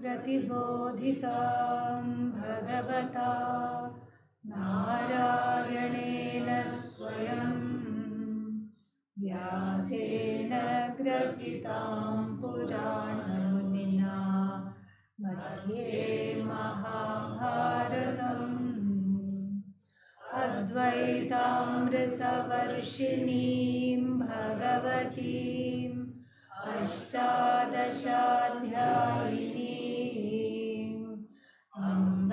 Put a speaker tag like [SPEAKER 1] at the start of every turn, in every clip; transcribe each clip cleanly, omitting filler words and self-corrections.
[SPEAKER 1] प्रतिबोधितां भगवता नारायणेन स्वयं व्यासेन ग्रथितां पुराणमुनिना मध्ये महाभारतम् अद्वैतामृतवर्षिणीं भगवतीम् अष्टादशाध्यायिनीम् अम्ब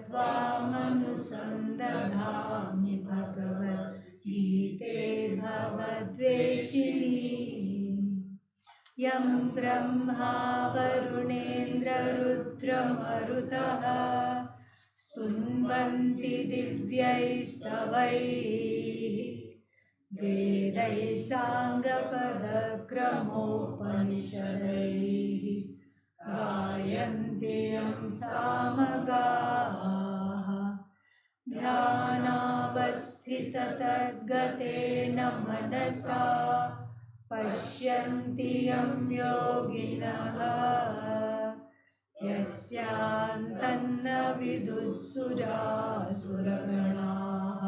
[SPEAKER 1] त्वामनुसन्दधामि भगवद्गीते भवद्वेषिणीम् यं ब्रह्मा वरुणेन्द्ररुद्रमरुतः स्तुन्वन्ति दिव्यैस्तवैः वेदैः साङ्गपदक्रमोपनिषदैः गायन्ति यं सामगाः ध्यानावस्थिततद्गतेन मनसा पश्यन्ति यं योगिनः यस्यान्तन्न विदुःसुरासुरगणाः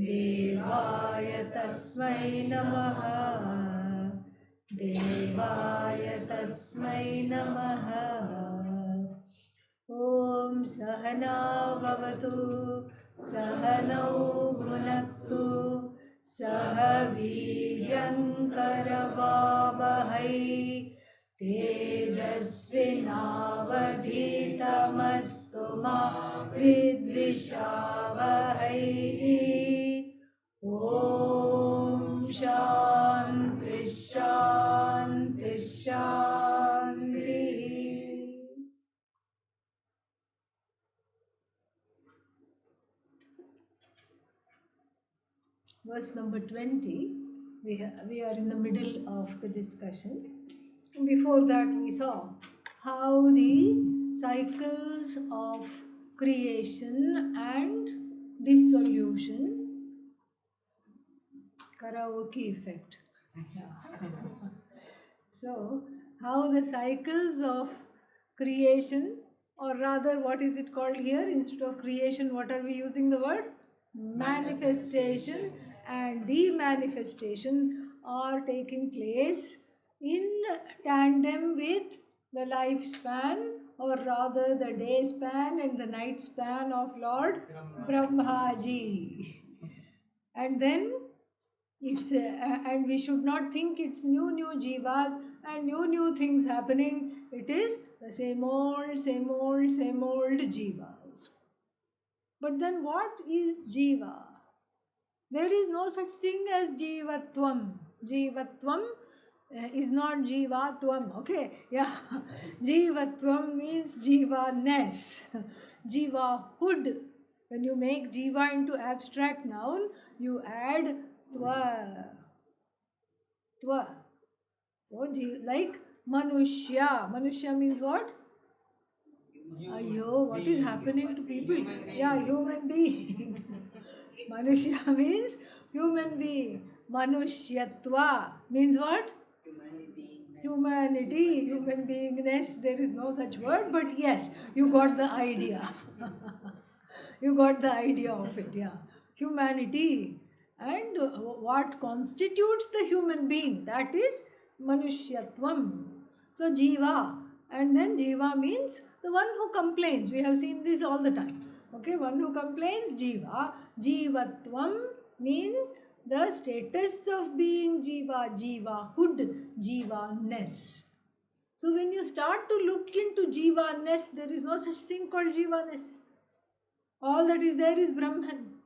[SPEAKER 1] देवाय तस्मै नमः देवाय तस्मै नमः। ॐ सहना भवतु सहनौ भुनक्तु सह वीर्यङ्करवावहै तेजस्विनावधीतमस्तु मा विद्विषावहै। ॐ शान्ति शान्ति शान्तिः। Verse number 20, we are in the middle of the discussion. And before that we saw how the cycles of creation and dissolution, karaoke effect. So, how the cycles of creation, or rather what is it called here? Instead of creation, what are we using the word? Manifestation and demanifestation are taking place in tandem with the lifespan, or rather the day span and the night span of Lord Brahmaji. And then it's and we should not think it's new jivas and new things happening. It is the same old jivas. But then what is jiva? There is no such thing as jivatvam. Jivatvam is not jivatvam. Okay, yeah. Jivatvam means jivaness, jivahood. When you make jiva into abstract noun, you add twa. So, like manushya. Manushya means what? Ayo, what is happening to people? Yeah, human being. Manushya means human being. Manushyatva means what? Humanity, human beingness. There is no such word, but yes, you got the idea. You got the idea of it, yeah. Humanity. And what constitutes the human being? That is Manushyatvam. So, Jiva. And then Jiva means the one who complains. We have seen this all the time. Okay, one who complains, Jiva. Jivatvam means the status of being Jiva, Jivahood, Jivaness. So when you start to look into Jivaness, there is no such thing called Jivaness. All that is there is Brahman.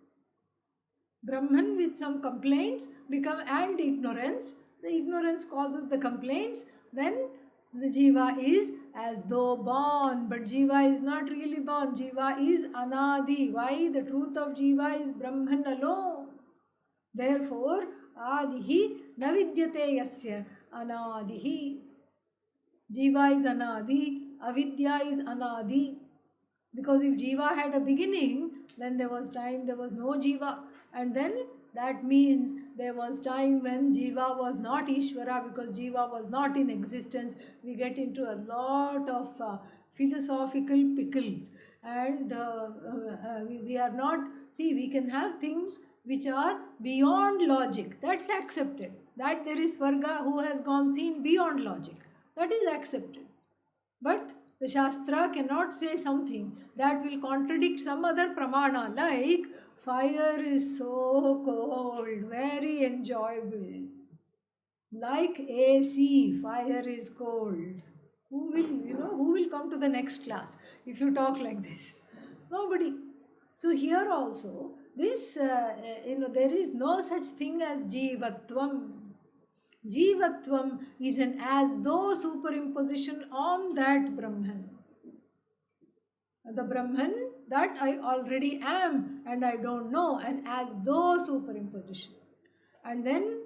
[SPEAKER 1] Brahman with some complaints and ignorance. The ignorance causes the complaints. Then the Jiva is as though born, but Jiva is not really born. Jiva is Anadi. Why? The truth of Jiva is Brahman alone. Therefore, Adihi navidyate yasya anadihi. Jiva is Anadi, Avidya is Anadi. Because if Jiva had a beginning, then there was time, there was no Jiva. And then That means there was time when Jiva was not Ishvara because Jiva was not in existence. We get into a lot of philosophical pickles, and we are not, see, we can have things which are beyond logic. That's accepted. That there is Swarga who has gone seen beyond logic. That is accepted. But the Shastra cannot say something that will contradict some other pramana, like fire is so cold, very enjoyable. Like AC, fire is cold. Who will come to the next class if you talk like this? Nobody. So here also, there is no such thing as Jivatvam. Jivatvam is an as though superimposition on that Brahman. The Brahman that I already am and I don't know, and as though superimposition. And then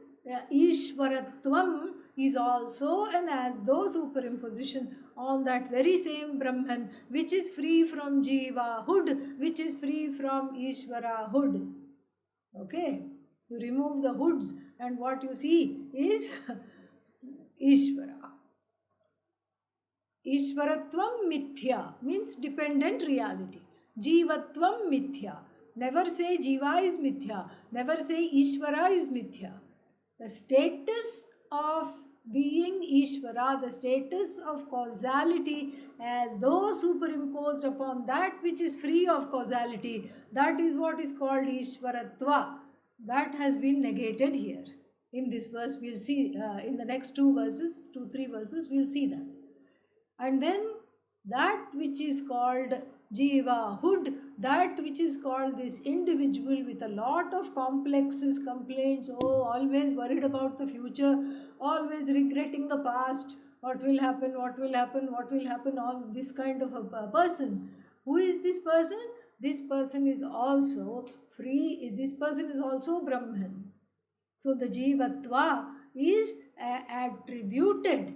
[SPEAKER 1] Ishvaratvam is also an as though superimposition on that very same Brahman, which is free from Jiva hood, which is free from Ishvara hood. Okay? You remove the hoods and what you see is Ishvara. Ishvaratvam mithya means dependent reality. Jivatvam mithya. Never say Jiva is mithya. Never say Ishvara is mithya. The status of being Ishvara, the status of causality as though superimposed upon that which is free of causality, that is what is called Ishvaratva. That has been negated here. In this verse, we'll see, in the next 3 verses, we'll see that. And then that which is called Jiva hood, that which is called this individual with a lot of complexes, complaints, always worried about the future, always regretting the past, what will happen, all this kind of a person. Who is this person? This person is also free, this person is also Brahman. So the Jivatva is attributed,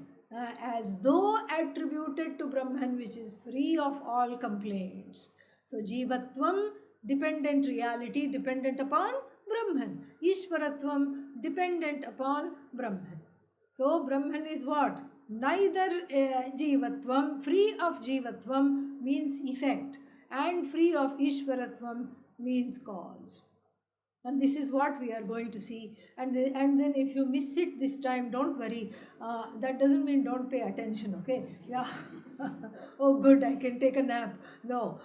[SPEAKER 1] as though attributed to Brahman, which is free of all complaints. So Jivatvam, dependent reality, dependent upon Brahman. Ishvaratvam, dependent upon Brahman. So Brahman is what? Neither Jivatvam, free of Jivatvam means effect, and free of Ishvaratvam means cause. And this is what we are going to see. And then if you miss it this time, don't worry. That doesn't mean don't pay attention, okay? Yeah. Oh, good, I can take a nap. No.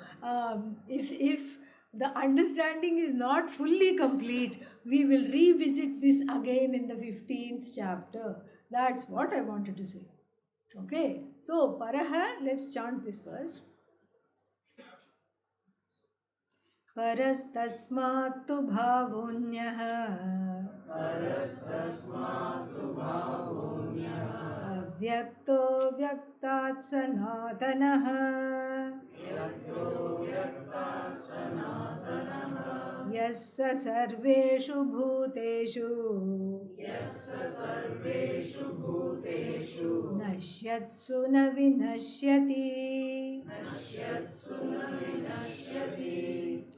[SPEAKER 1] If the understanding is not fully complete, we will revisit this again in the 15th chapter. That's what I wanted to say. Okay. So, Paraha, let's chant this verse. परस्तस्मात्तु भावोऽन्यः अव्यक्तो व्यक्तात् सनातनः यस्य सर्वेषु भूतेषु नश्यत्सु न विनश्यति.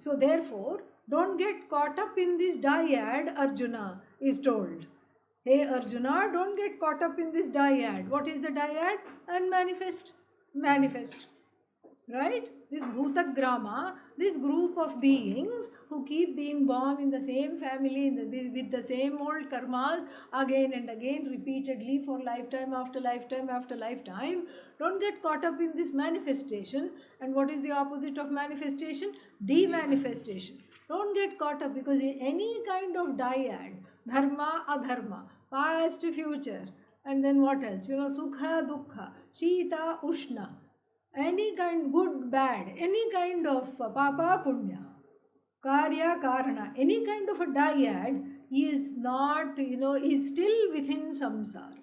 [SPEAKER 1] So therefore, don't get caught up in this dyad, Arjuna is told. Hey Arjuna, don't get caught up in this dyad. What is the dyad? Unmanifest. Manifest. Right? This Bhutagrama, this group of beings who keep being born in the same family, with the same old karmas, again and again, repeatedly for lifetime after lifetime after lifetime. Don't get caught up in this manifestation. And what is the opposite of manifestation? Demanifestation. Don't get caught up, because in any kind of dyad, dharma, adharma, past, future, and then what else? Sukha, dukkha, shita, ushna, any kind, good, bad, any kind of papa, punya, karya, karana, any kind of a dyad is not, is still within samsara.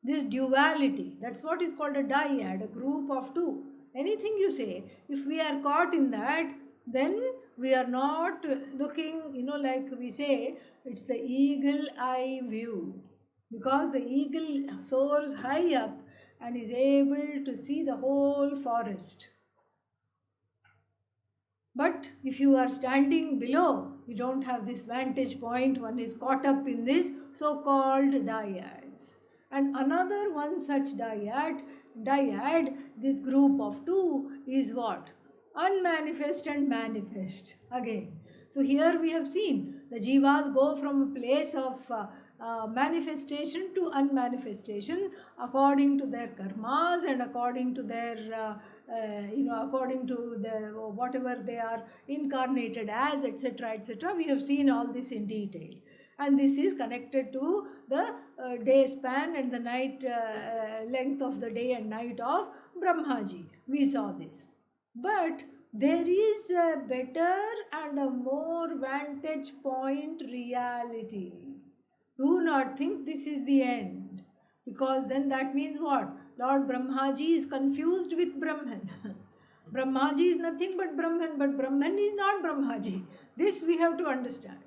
[SPEAKER 1] This duality, that's what is called a dyad, a group of two. Anything you say, if we are caught in that, then we are not looking, like we say, it's the eagle eye view. Because the eagle soars high up and is able to see the whole forest. But if you are standing below, you don't have this vantage point, one is caught up in this so-called dyads. And another one such dyad, this group of two is what? Unmanifest and manifest again. So here we have seen the jivas go from a place of manifestation to unmanifestation according to their karmas and according to their according to the whatever they are incarnated as, etc., etc. We have seen all this in detail, and this is connected to the day span and the night length of the day and night of Brahmaji. We saw this, but there is a better and a more vantage point reality. Do not think this is the end, because then that means what? Lord Brahmaji is confused with Brahman. Brahmaji is nothing but Brahman is not Brahmaji. This we have to understand.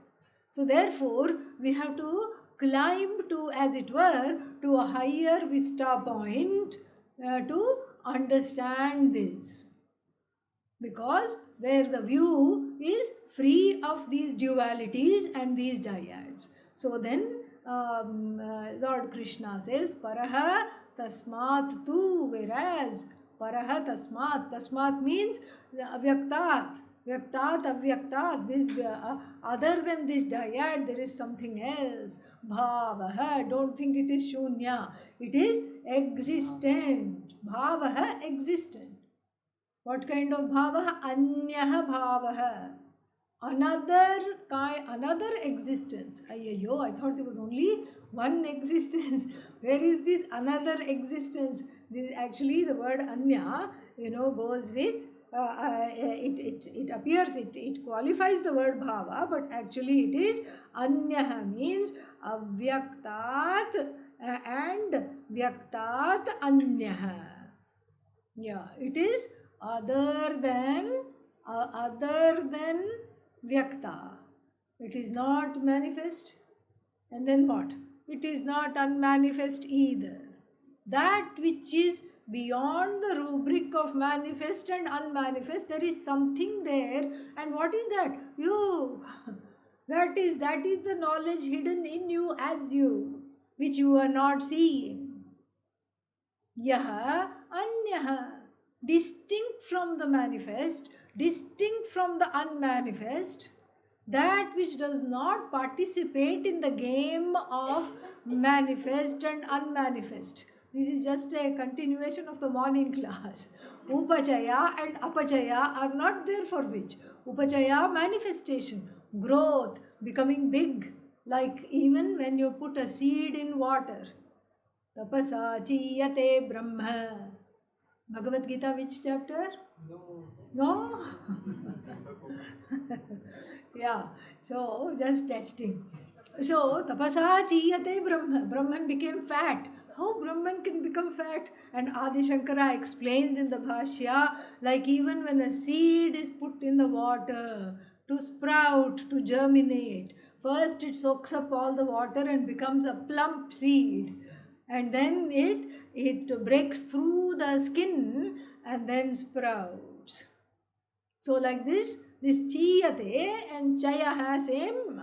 [SPEAKER 1] So therefore, we have to climb to, as it were, to a higher vista point to understand this. Because where the view is free of these dualities and these dyads. So then Lord Krishna says, Paraha tasmat tu, whereas Paraha tasmat, tasmat means avyaktat, vyaktat, avyaktat, this, other than this dyad there is something else. Bhavaha, don't think it is shunya, it is existent. Bhavaha, existent. What kind of bhava? Anyaha bhavaha. Another existence. Ayyo, I thought there was only one existence. Where is this another existence? This, actually, the word anya, goes with, it appears, it qualifies the word bhava, but actually it is anyaha, means avyaktat and vyaktat anyaha. Yeah, it is other than vyakta. It is not manifest. And then what? It is not unmanifest either. That which is beyond the rubric of manifest and unmanifest, there is something there. And what is that? You. That is the knowledge hidden in you as you, which you are not seeing. Yaha anyaha, distinct from the manifest, distinct from the unmanifest, that which does not participate in the game of manifest and unmanifest. This is just a continuation of the morning class. Upachaya and apachaya are not there for which? Upachaya, manifestation, growth, becoming big, like even when you put a seed in water. Tapasa chiyate brahma. Bhagavad Gita, which chapter? No? Yeah, so just testing. So, tapasa chiyate Brahman. Brahman became fat. How Brahman can become fat? And Adi Shankara explains in the Bhashya, like even when a seed is put in the water to sprout, to germinate, first it soaks up all the water and becomes a plump seed. And then it breaks through the skin and then sprouts. So like this chiyate and chaya has same,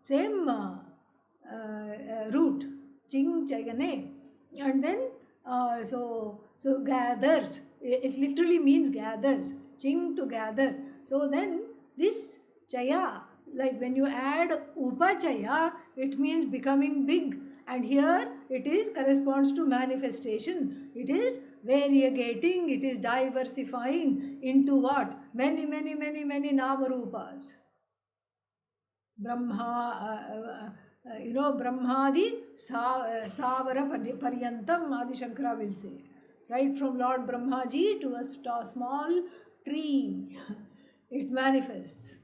[SPEAKER 1] same root, ching chayane, and then so gathers. It literally means gathers, ching to gather. So then this chaya, like when you add upachaya, it means becoming big. And here it is corresponds to manifestation. It is variegating, it is diversifying into what? Many Namarupas. Brahma, Brahmadi Stavara Paryantam, Adi Shankara will say. Right from Lord Brahmaji to a small tree, it manifests.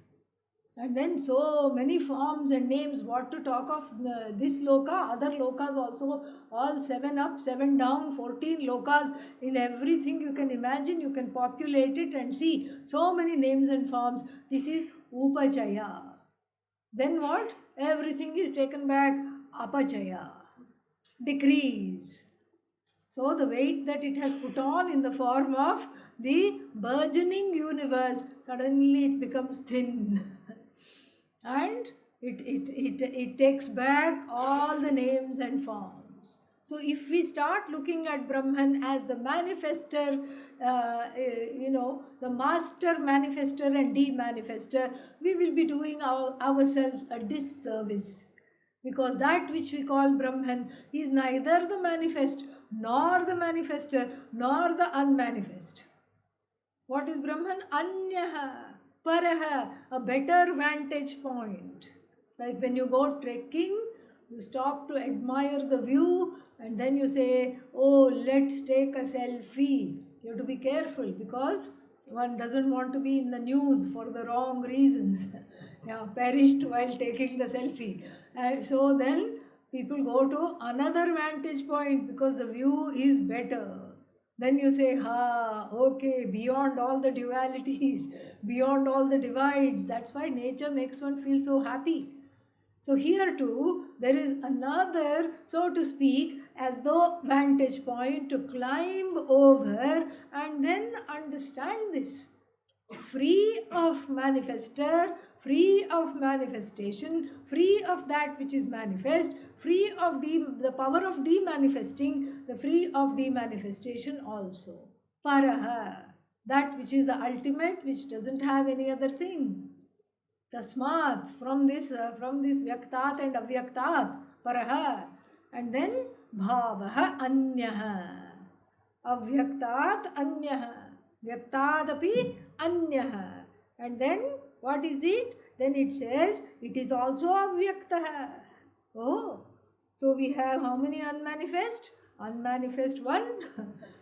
[SPEAKER 1] And then so many forms and names, what to talk of this loka, other lokas also, all 7 up, 7 down, 14 lokas, in everything you can imagine, you can populate it and see so many names and forms. This is upachaya. Then what? Everything is taken back, apachaya, decrease. So the weight that it has put on in the form of the burgeoning universe, suddenly it becomes thin. And it takes back all the names and forms. So if we start looking at Brahman as the manifester, the master manifester and demanifester, we will be doing ourselves a disservice. Because that which we call Brahman is neither the manifest, nor the manifester, nor the unmanifest. What is Brahman? Anyaha, Paraha, a better vantage point. Like when you go trekking, you stop to admire the view and then you say, oh, let's take a selfie. You have to be careful because one doesn't want to be in the news for the wrong reasons. Yeah, perished while taking the selfie. And so then people go to another vantage point because the view is better. Then you say, okay, beyond all the dualities, beyond all the divides. That's why nature makes one feel so happy. So here too, there is another, so to speak, as though vantage point to climb over and then understand this. Free of manifester, free of manifestation, free of that which is manifest, free of the power of demanifesting, the free of demanifestation also. Paraha, that which is the ultimate, which doesn't have any other thing. Tasmat, from this vyaktat and avyaktat, paraha, and then bhavaha anyaha, avyaktat anyaha, vyaktadapi anyaha, and then what is it? Then it says it is also avyaktaha. Oh, so we have how many unmanifest? Unmanifest one,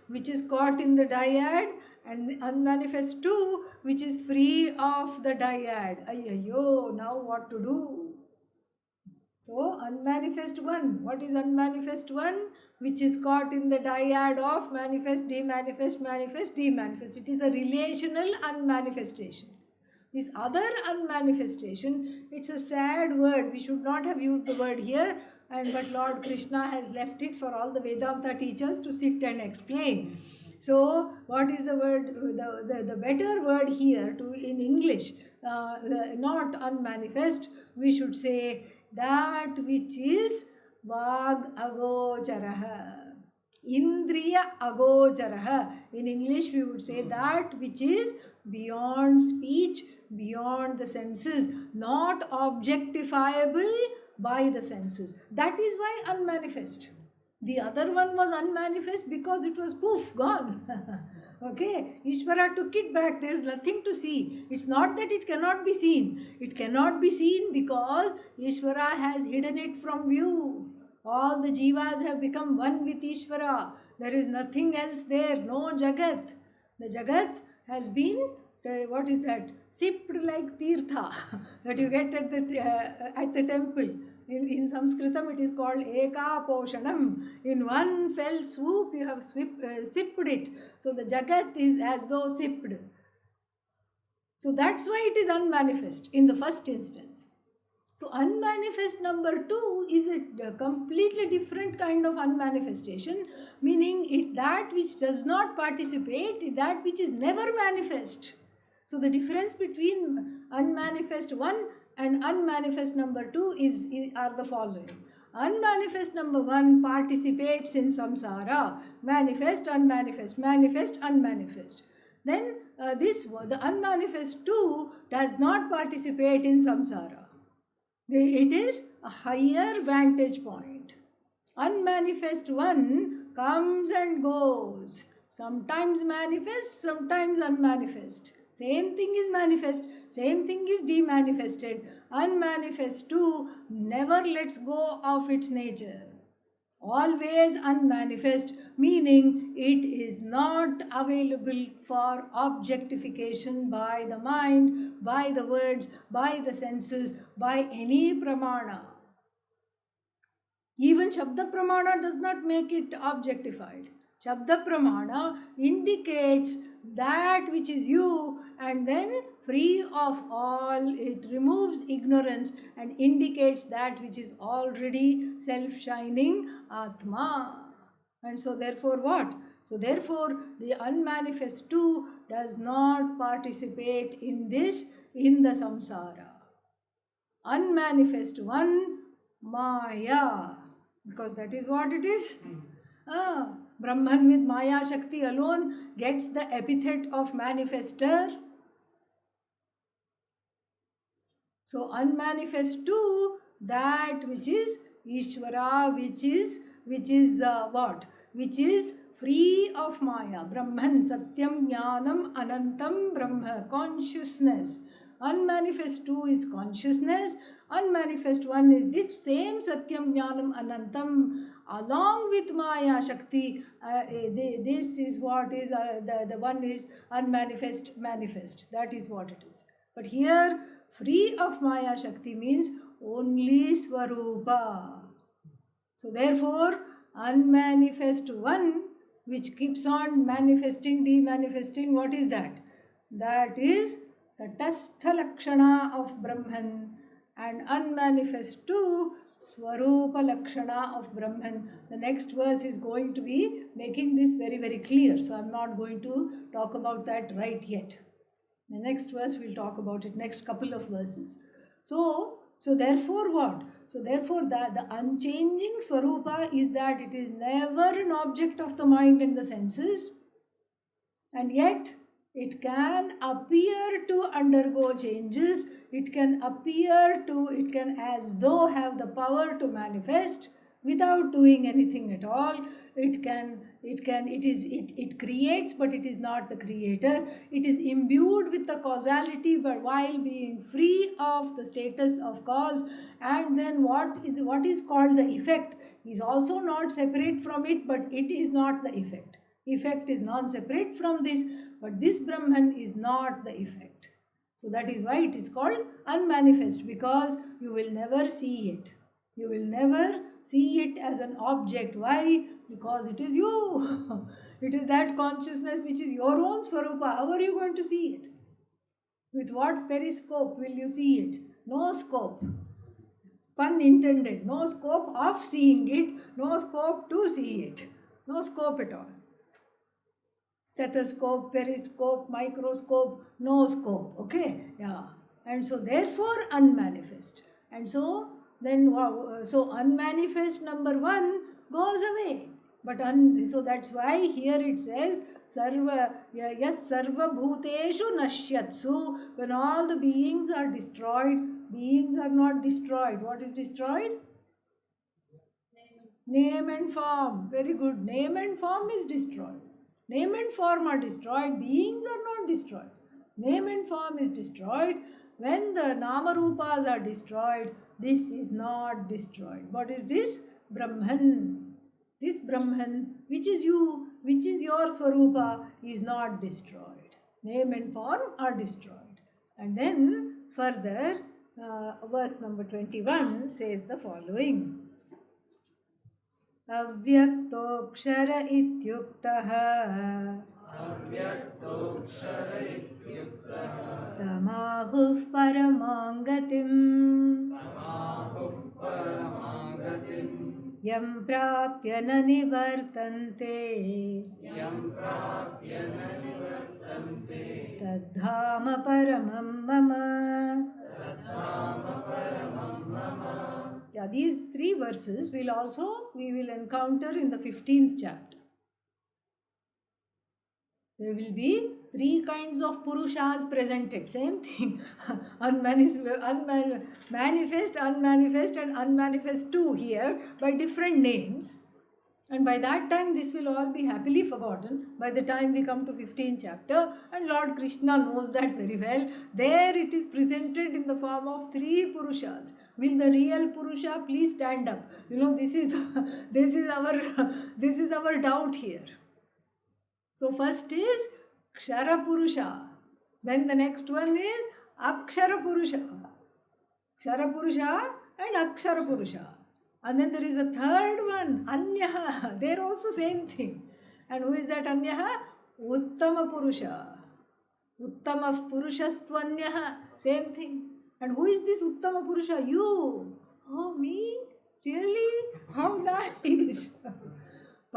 [SPEAKER 1] which is caught in the dyad, and unmanifest two, which is free of the dyad. Ayyo, now what to do? So, unmanifest one. What is unmanifest one? Which is caught in the dyad of manifest, demanifest, manifest, demanifest. It is a relational unmanifestation. This other unmanifestation, it's a sad word. We should not have used the word here, but Lord Krishna has left it for all the Vedanta teachers to sit and explain. So, what is the word? The better word here in English, not unmanifest, we should say that which is Vag Agocharaha. Indriya Agocharaha. In English, we would say that which is beyond speech, beyond the senses, not objectifiable by the senses. That is why unmanifest. The other one was unmanifest because it was poof, gone. Okay, Ishvara took it back. There is nothing to see. It's not that it cannot be seen. It cannot be seen because Ishvara has hidden it from view. All the jivas have become one with Ishvara. There is nothing else there, no Jagat. The Jagat has been, what is that? Sipped like tirtha that you get at the temple. In Sanskritam it is called Eka Poshanam. In one fell swoop you have sipped it. So the Jagat is as though sipped. So that's why it is unmanifest in the first instance. So unmanifest number 2 is a completely different kind of unmanifestation, meaning that which does not participate, that which is never manifest. So the difference between unmanifest 1 and unmanifest number 2 are the following. Unmanifest number 1 participates in samsara, manifest, unmanifest, manifest, unmanifest. Then the unmanifest 2 does not participate in samsara. It is a higher vantage point. Unmanifest 1 comes and goes. Sometimes manifest, sometimes unmanifest. Same thing is manifest, same thing is demanifested. Unmanifest 2 never lets go of its nature. Always unmanifest, meaning it is not available for objectification by the mind, by the words, by the senses, by any pramana. Even Shabda Pramana does not make it objectified. Shabda Pramana indicates that which is you, and then free of all, it removes ignorance and indicates that which is already self-shining Atma. And so therefore what? So therefore the unmanifest 2 does not participate in this, in the samsara. Unmanifest one, Maya, because that is what it is. Brahman with Maya Shakti alone gets the epithet of manifester. So unmanifest too, that which is Ishvara, which is what? Which is free of Maya. Brahman, Satyam, Jnanam, Anantam, Brahma, consciousness. Unmanifest two is consciousness. Unmanifest one is this same Satyam, Jnanam, Anantam, along with Maya Shakti. This is what is, the one is unmanifest, manifest. That is what it is. But here, free of Maya Shakti means only Swarupa. So therefore, unmanifest one, which keeps on manifesting, demanifesting, what is that? That is Tatastha Lakshana of Brahman, and unmanifest two, Swarupa Lakshana of Brahman. The next verse is going to be making this very, very clear. So I am not going to talk about that right yet. The next verse we'll talk about it, next couple of verses. So therefore what? So therefore the unchanging Swarupa is that it is never an object of the mind and the senses, and yet it can appear to undergo changes, it can as though have the power to manifest without doing anything at all. It creates, but it is not the creator. It is imbued with the causality, but while being free of the status of cause. And then what is called the effect is also not separate from it, but it is not the effect. Effect is non-separate from this, but this Brahman is not the effect. So that is why it is called unmanifest, because you will never see it. You will never see it as an object. Why? Because it is you. It is that consciousness which is your own Swarupa. How are you going to see it? With what periscope will you see it? No scope. Pun intended. No scope of seeing it. No scope to see it. No scope at all. Stethoscope, periscope, microscope, no scope. Okay? Yeah. And so therefore unmanifest. And so then so unmanifest number one goes away. But so that's why here it says sarva bhuteshu nashyatsu. When all the beings are destroyed, beings are not destroyed. What is destroyed? Name and form. Very good. Name and form is destroyed. Name and form are destroyed, beings are not destroyed. Name and form is destroyed. When the Nama Rupas are destroyed, this is not destroyed. What is this? Brahman. This Brahman, which is you, which is your Swarupa, is not destroyed. Name and form are destroyed. And then further, verse number 21 says the following. अव्यक्तोऽक्षर इत्युक्तः तमाहुः परमां गतिम् यं प्राप्य न निवर्तन्ते तद्धाम परमं मम. Yeah, these three verses we will encounter in the 15th chapter. There will be three kinds of purushas presented. Same thing. Manifest, unmanifest and unmanifest too here by different names. And by that time this will all be happily forgotten by the time we come to 15th chapter, and Lord Krishna knows that very well. There it is presented in the form of three purushas. Will the real Purusha please stand up? You know, this is our doubt here. So first is Kshara Purusha. Then the next one is Akshara Purusha. Kshara Purusha and Akshara Purusha. And then there is a third one, Anyaha. There also same thing. And who is that Anyaha? Uttama Purusha. Uttama Purushastvanyaha. Same thing. And who is this Uttama Purusha? You. Oh, me? Really? How nice.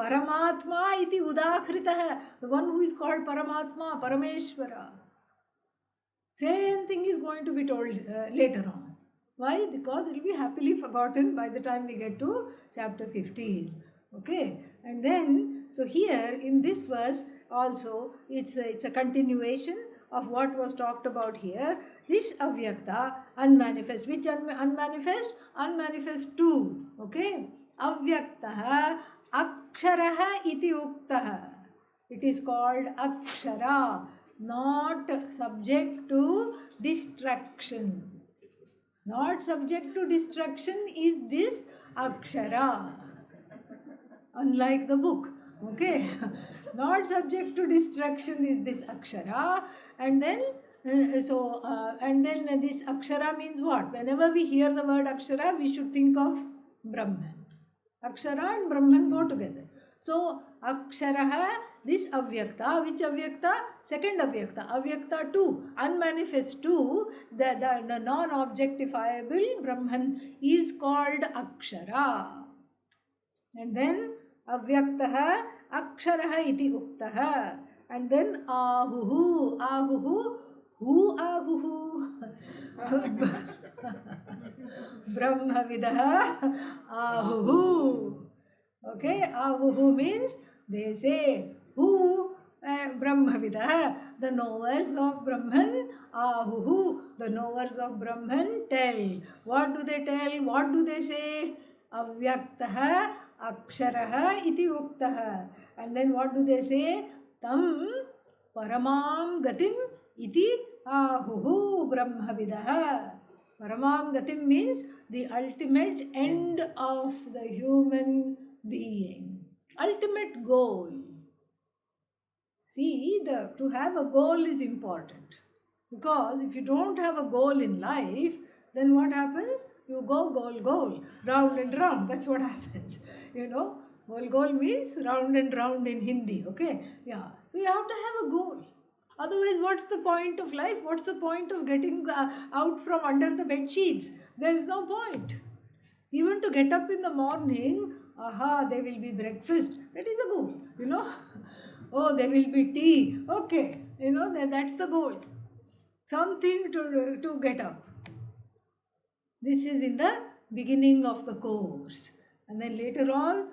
[SPEAKER 1] Paramatma iti udakritah. The one who is called Paramatma, Parameshwara. Same thing is going to be told later on. Why? Because it will be happily forgotten by the time we get to chapter 15. Okay, and then so here in this verse also it's a continuation of what was talked about here. This avyakta, unmanifest. Which unmanifest? Unmanifest two. Okay, avyaktaha aksharaha iti uktaha. It is called akshara, not subject to distraction. Not subject to distraction is this akshara. Unlike the book. Okay. Not subject to distraction is this akshara. And then this akshara means what? Whenever we hear the word akshara, we should think of Brahman. Akshara and Brahman go together. So, aksharaha, this avyakta, which avyakta? Second avyakta. Avyakta 2, unmanifest 2, the non-objectifiable Brahman is called akshara. And then avyaktaha aksharaha iti uktaha. And then ahuhu. Ahuhu. Who ahuhu? Brahmavidah ahuhu. Okay, ahuhu means they say who Brahmavidah, the knowers of Brahman, ahuhu, the knowers of Brahman tell. What do they tell? What do they say? Avyaktaha aksharaha iti uktaha. And then what do they say? Tam paramam gatim iti ahuhu Brahmavidah. Paramam gatim means the ultimate end of the human being. Ultimate goal. See, to have a goal is important. Because if you don't have a goal in life, then what happens? You go goal, round and round. That's what happens. You know, goal means round and round in Hindi. Okay? Yeah. So you have to have a goal. Otherwise, what's the point of life? What's the point of getting out from under the bed sheets? There is no point. Even to get up in the morning, there will be breakfast. That is the goal, you know. Oh, there will be tea. Okay, you know, that's the goal. Something to get up. This is in the beginning of the course. And then later on,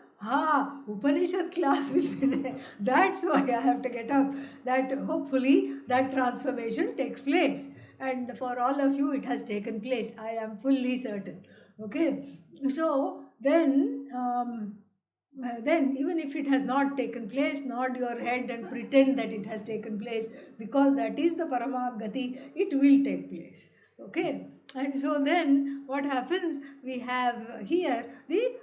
[SPEAKER 1] Upanishad class will be there. That's why I have to get up. That hopefully that transformation takes place. And for all of you, it has taken place. I am fully certain. Okay. So then even if it has not taken place, nod your head and pretend that it has taken place, because that is the Paramagati, it will take place. Okay, and so then what happens? We have here the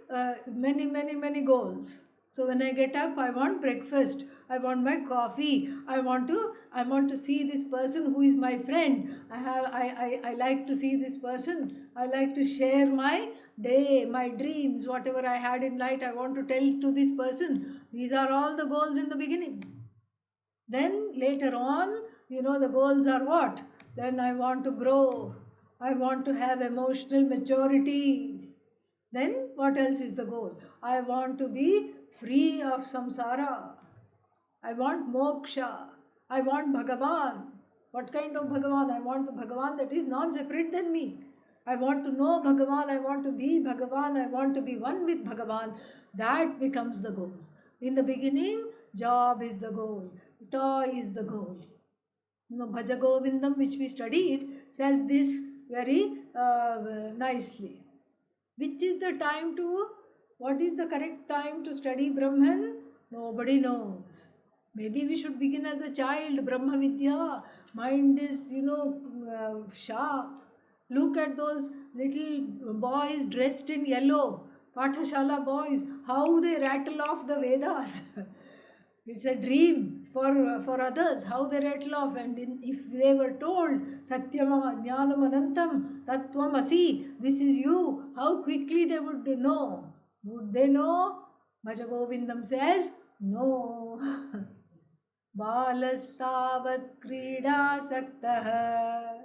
[SPEAKER 1] many goals. So when I get up, I want breakfast, I want my coffee, I want to see this person who is my friend. I like to see this person. I like to share my day, my dreams, whatever I had in life, I want to tell to this person. These are all the goals in the beginning. Then later on, you know, the goals are what? Then I want to grow. I want to have emotional maturity. Then what else is the goal? I want to be free of samsara. I want moksha. I want Bhagavan. What kind of Bhagavan? I want the Bhagavan that is non-separate than me. I want to know Bhagavan. I want to be Bhagavan. I want to be one with Bhagavan. That becomes the goal. In the beginning, job is the goal. Toy is the goal. You know, Bhaja Govindam, which we studied, says this very nicely. Which is the time to, what is the correct time to study Brahman? Nobody knows. Maybe we should begin as a child, Brahma Vidya. Mind is, sharp. Look at those little boys dressed in yellow, Pathashala boys, how they rattle off the Vedas. It's a dream for others, how they rattle off. And if they were told, Satyam Jnanam Anantam, Tattvam Asi, this is you, how quickly they would know. Would they know? Bhaja Govindam says, no. Balastavat Krida Saktaha.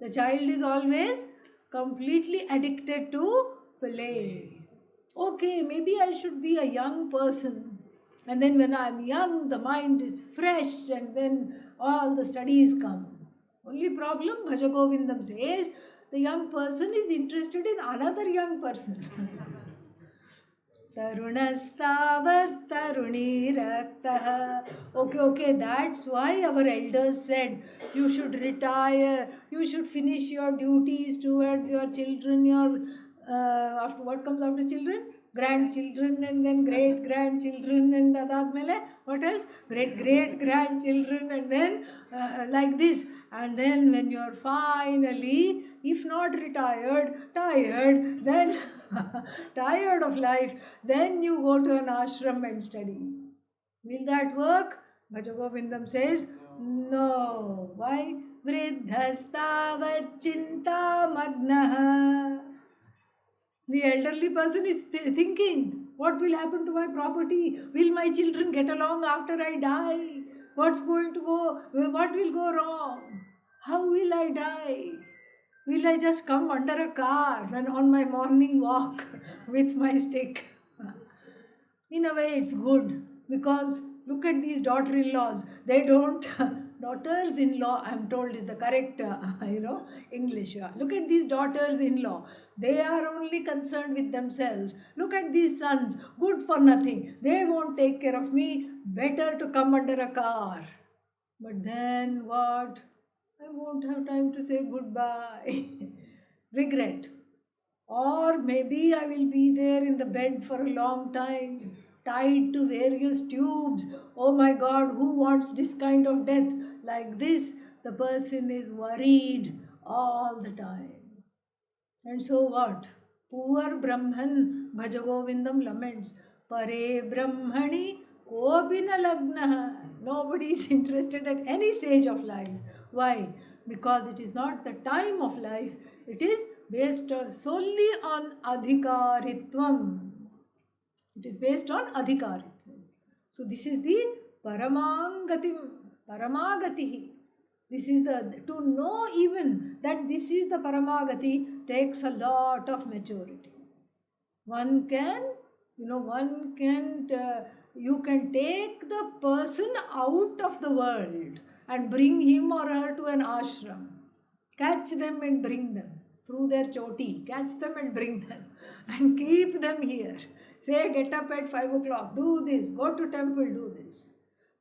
[SPEAKER 1] The child is always completely addicted to play. Okay, maybe I should be a young person. And then when I'm young, the mind is fresh, and then all the studies come. Only problem, Bhajagovindam says, the young person is interested in another young person. Tarunastavat taruniraktaha. Okay, that's why our elders said you should retire, you should finish your duties towards your children, your after what comes after children? Grandchildren, and then great grandchildren, and adadmele what else? Great grandchildren, and then like this. And then when you're finally, if not retired, tired, then tired of life, then you go to an ashram and study. Will that work? Bhajagovindam says, no. Why? Vriddhastavat chinta magnaha. The elderly person is thinking, what will happen to my property? Will my children get along after I die? What's going to go? What will go wrong? How will I die? Will I just come under a car when on my morning walk with my stick? In a way, it's good because look at these daughter-in-laws. They don't, daughters-in-law, I'm told is the correct, English. Look at these daughters-in-law. They are only concerned with themselves. Look at these sons, good for nothing. They won't take care of me. Better to come under a car. But then what? I won't have time to say goodbye. Regret. Or maybe I will be there in the bed for a long time, tied to various tubes. Oh my God, who wants this kind of death? Like this, the person is worried all the time. And so what? Poor Brahman, Bhajagovindam laments, Pare Brahmani Kopina Lagna. Nobody is interested at any stage of life. Why? Because it is not the time of life, it is based solely on adhikaritvam. It is based on adhikaritvam. So this is the paramagati. This is to know even that this is the paramagati takes a lot of maturity. You can take the person out of the world and bring him or her to an ashram. Catch them and bring them through their choti. Catch them and bring them and keep them here. Say, get up at 5 o'clock, do this, go to temple, do this.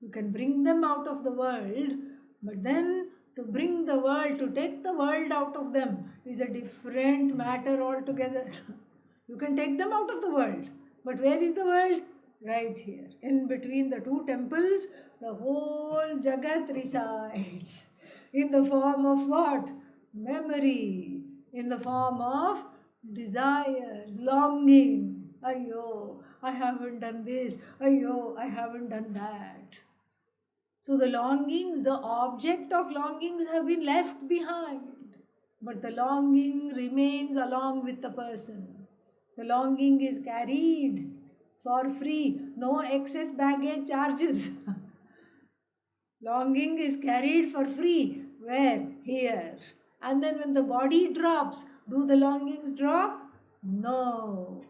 [SPEAKER 1] You can bring them out of the world, but then to bring the world, to take the world out of them is a different matter altogether. You can take them out of the world, but where is the world? Right here. In between the two temples, the whole Jagat resides. In the form of what? Memory. In the form of desires, longing. Ayyo, I haven't done this. Ayyo, I haven't done that. So the longings, the object of longings have been left behind. But the longing remains along with the person. The longing is carried for free, no excess baggage charges. Longing is carried for free. Where? Here. And then when the body drops, do the longings drop? No.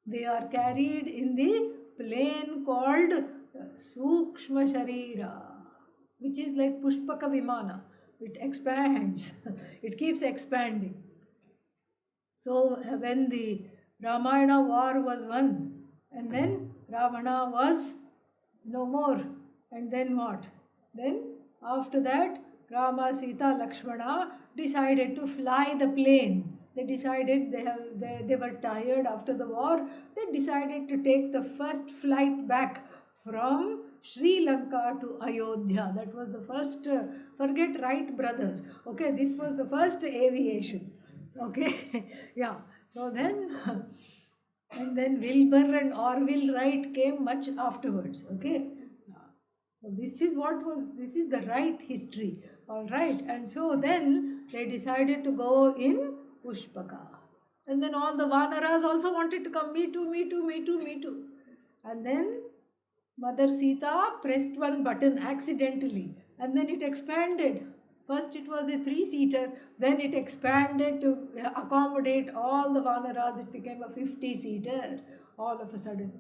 [SPEAKER 1] They are carried in the plane called Sukshma Sharira, which is like Pushpaka Vimana. It expands. It keeps expanding. So when the Ramayana war was won, and then Ravana was no more. And then what? Then after that, Rama, Sita, Lakshmana decided to fly the plane. They decided they were tired after the war. They decided to take the first flight back from Sri Lanka to Ayodhya. That was the first, forget Wright brothers. Okay, this was the first aviation. Okay, yeah. So then, and then Wilbur and Orville Wright came much afterwards. Okay, so this is the right history. All right, and so then they decided to go in Pushpaka. And then all the Vanaras also wanted to come, me too. And then Mother Sita pressed one button accidentally, and then it expanded. First it was a 3-seater, then it expanded to accommodate all the Vanaras. It became a 50-seater all of a sudden.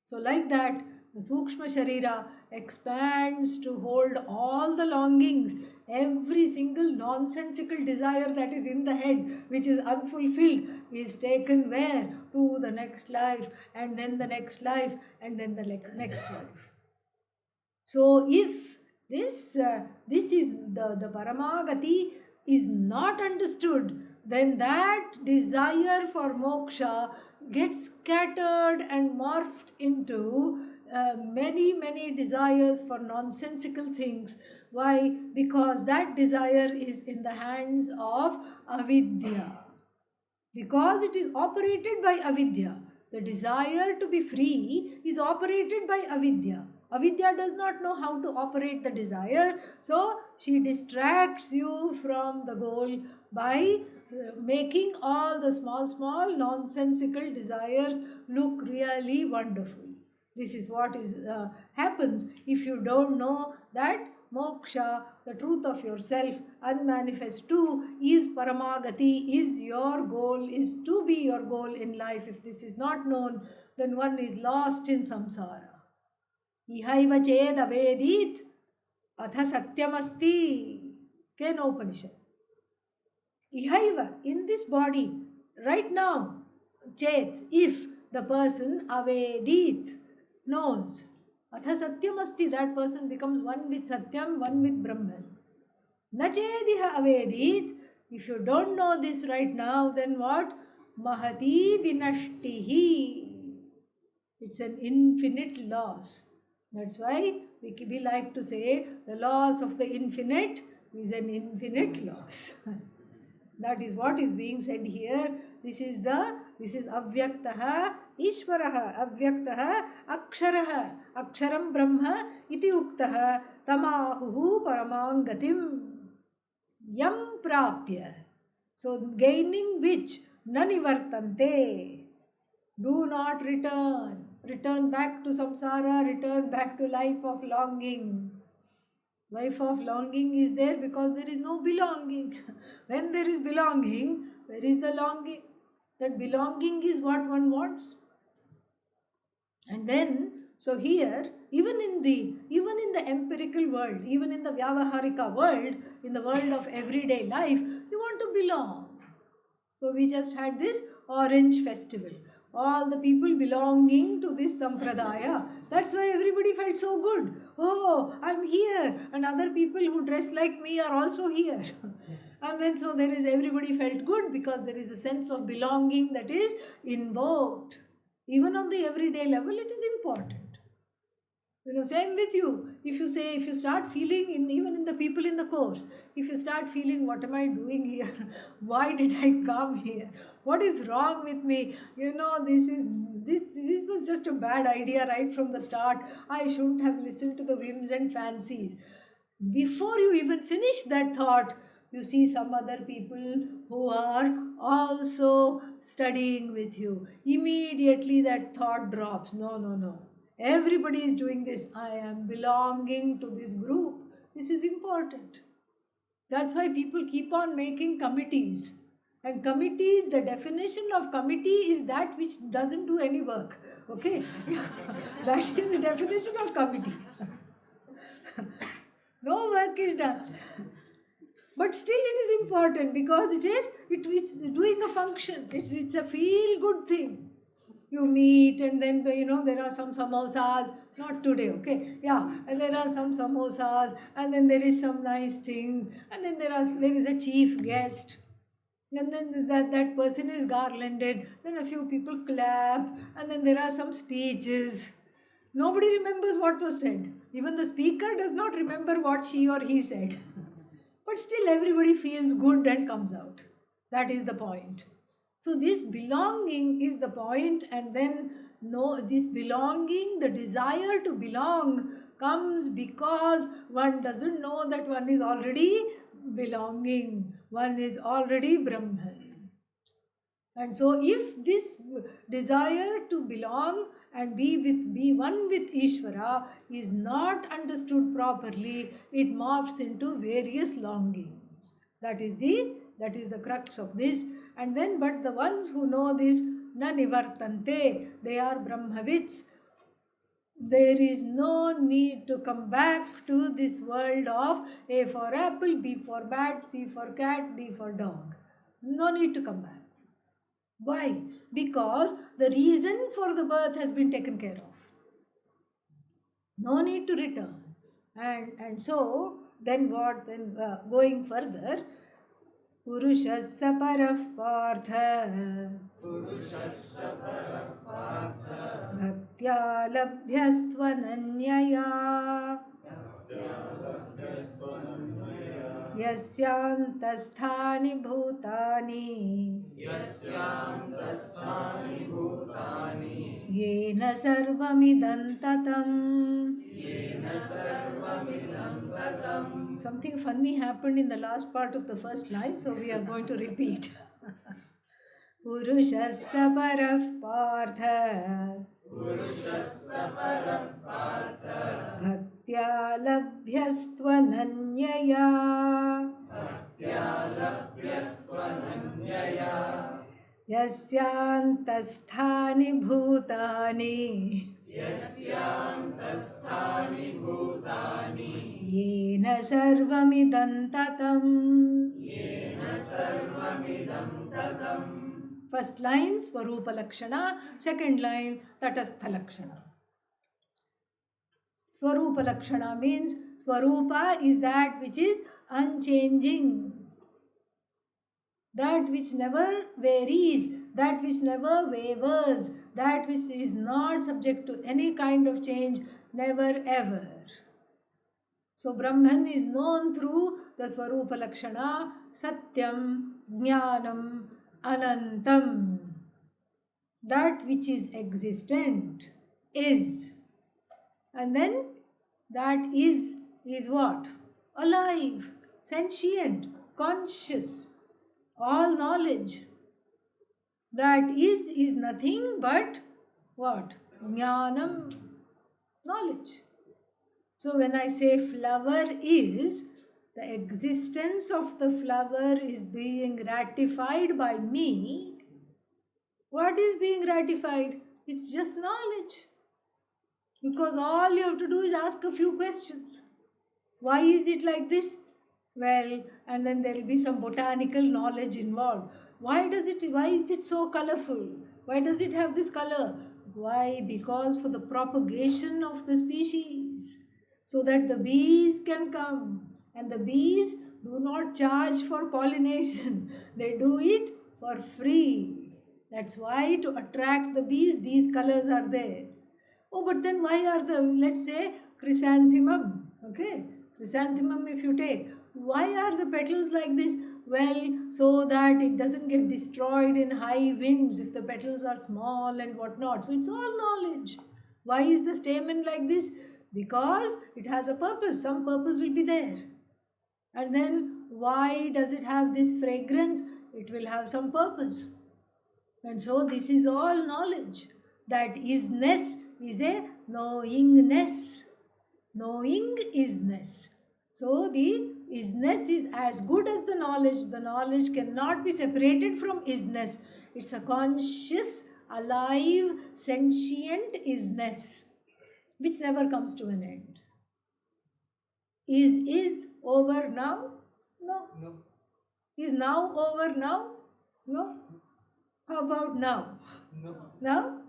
[SPEAKER 1] So like that, The Sukshma Sharira expands to hold all the longings, every single nonsensical desire that is in the head, which is unfulfilled, is taken where? To the next life, and then the next life, and then the next life. So if this is the Paramagati is not understood, then that desire for moksha gets scattered and morphed into many desires for nonsensical things. Why? Because that desire is in the hands of avidya. Because it is operated by avidya. The desire to be free is operated by avidya. Avidya does not know how to operate the desire, so she distracts you from the goal by making all the small nonsensical desires look really wonderful. This is what happens if you don't know that moksha, the truth of yourself, unmanifest too, is paramagati, is your goal, is to be your goal in life. If this is not known, then one is lost in samsara. Ihaiva ched avedit atha satyamasti. Kenopanishad. Ihaiva, in this body, right now, chet, if the person avedit, knows, atha satyam asti, that person becomes one with satyam, one with Brahman. Nachediha avedit, if you don't know this right now, then what? Mahati vinashtihi. It's an infinite loss. That's why we like to say the loss of the infinite is an infinite loss. That is what is being said here. This is avyaktaha ishvaraha, avyaktaha aksharaha, aksharam brahma iti uktaha tamahuhu paramangatim yam prapya. So gaining which nanivartante, do not return back to samsara, return back to life of longing. Life of longing is there because there is no belonging. When there is belonging, there is the longing. That belonging is what one wants. And then, so here, even in the empirical world, even in the vyavaharika world, in the world of everyday life, you want to belong. So we just had this Orange Festival. All the people belonging to this sampradaya. That's why everybody felt so good. Oh, I'm here. And other people who dress like me are also here. And then so everybody felt good because there is a sense of belonging that is invoked. Even on the everyday level, it is important. Same with you. If you start feeling, even in the people in the course, if you start feeling, what am I doing here? Why did I come here? What is wrong with me? This was just a bad idea right from the start. I shouldn't have listened to the whims and fancies. Before you even finish that thought, you see some other people who are also studying with you. Immediately that thought drops. No. Everybody is doing this. I am belonging to this group. This is important. That's why people keep on making committees. And committees, the definition of committee is that which doesn't do any work. Okay? That is the definition of committee. No work is done. But still it is important because it is doing a function. It's a feel-good thing. You meet and then there are some samosas, not today, okay, yeah, and there are some samosas, and then there is some nice things, and then there is a chief guest, and then that person is garlanded, then a few people clap, and then there are some speeches. Nobody remembers what was said. Even the speaker does not remember what she or he said. But still everybody feels good and comes out. That is the point. So this belonging is the point, and then this belonging, the desire to belong comes because one doesn't know that one is already belonging, one is already Brahman. And so if this desire to belong and be one with Ishvara is not understood properly, it morphs into various longings. That is the crux of this. And then, but the ones who know this, na nivartante, they are Brahmavits. There is no need to come back to this world of A for apple, B for bat, C for cat, D for dog. No need to come back. Why? Because the reason for the birth has been taken care of. No need to return. And so, then what? Then going further, Purushassa parah partha भक्त्या लभ्यस्त्वनन्यया यस्यान्तस्थानि भूतानि येन सर्वमिदं ततम्. Something funny happened in the last part of the first line, so we are going to repeat. Purushassa parah partha bhaktya labhyastvανanyaya yasyantasthani bhutani yena sarvamidam tatam. First line Swarupa Lakshana, second line Tatastha Lakshana. Swarupa Lakshana means Swarupa is that which is unchanging, that which never varies, that which never wavers, that which is not subject to any kind of change, never ever. So Brahman is known through the Swarupa Lakshana, Satyam, Jnanam, Anantam. That which is existent is. And then that is what? Alive, sentient, conscious, all knowledge. That is nothing but what? Jnanam, knowledge. So when I say flower is, the existence of the flower is being ratified by me. What is being ratified? It's just knowledge. Because all you have to do is ask a few questions. Why is it like this? Well, and then there will be some botanical knowledge involved. Why is it so colorful? Why does it have this color? Why? Because for the propagation of the species, so that the bees can come. And the bees do not charge for pollination. They do it for free. That's why to attract the bees, these colors are there. Oh, but then why are let's say, chrysanthemum, okay? Chrysanthemum if you take, why are the petals like this? Well, so that it doesn't get destroyed in high winds if the petals are small and whatnot. So it's all knowledge. Why is the stamen like this? Because it has a purpose. Some purpose will be there. And then why does it have this fragrance? It will have some purpose. And so this is all knowledge. That isness is a knowingness. Knowing isness. So the isness is as good as the knowledge. The knowledge cannot be separated from isness. It's a conscious, alive, sentient isness, which never comes to an end. Is over now? No. Is now over now? No. How about now?
[SPEAKER 2] No.
[SPEAKER 1] Now?